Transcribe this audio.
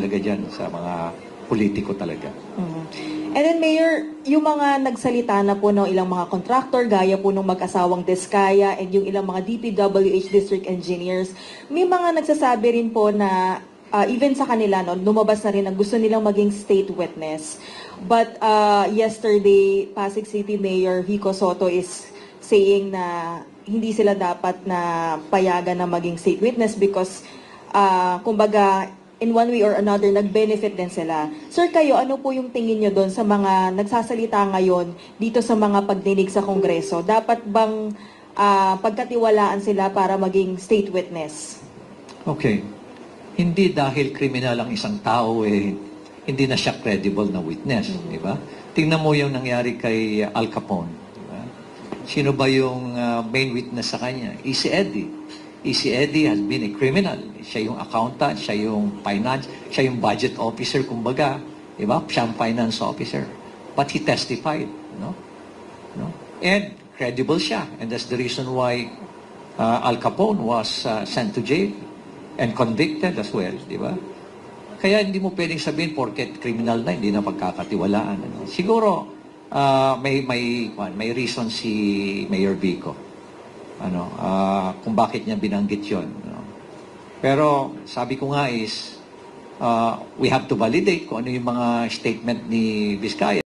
talaga dyan sa mga politiko talaga. And then Mayor, yung mga nagsalita na po ng ilang mga contractor, gaya po ng mag-asawang Diskaya and yung ilang mga DPWH district engineers, may mga nagsasabi rin po na even sa kanila, no, lumabas na rin ang gusto nilang maging state witness. But yesterday, Pasig City Mayor Vico Soto is saying na hindi sila dapat na payagan na maging state witness because kumbaga in one way or another, nag-benefit din sila. Sir, kayo, ano po yung tingin nyo doon sa mga nagsasalita ngayon dito sa mga pagdinig sa Kongreso? Dapat bang pagkatiwalaan sila para maging state witness? Okay. Hindi dahil kriminal ang isang tao, hindi na siya credible na witness. Di ba? Tingnan mo yung nangyari kay Al Capone. Diba? Sino ba yung main witness sa kanya? Si Eddie. Si Eddie has been a criminal. Siya yung accountant, siya yung finance, siya yung budget officer, kumbaga. Diba? Siya yung finance officer. But he testified. No? And credible siya. And that's the reason why Al Capone was sent to jail and convicted as well. Diba? Kaya hindi mo pwedeng sabihin porket criminal na, hindi na pagkakatiwalaan. Ano? Siguro, may reason si Mayor Vico. Kung bakit niya binanggit yun. Pero sabi ko nga is, we have to validate kung ano yung mga statement ni Vizcaya.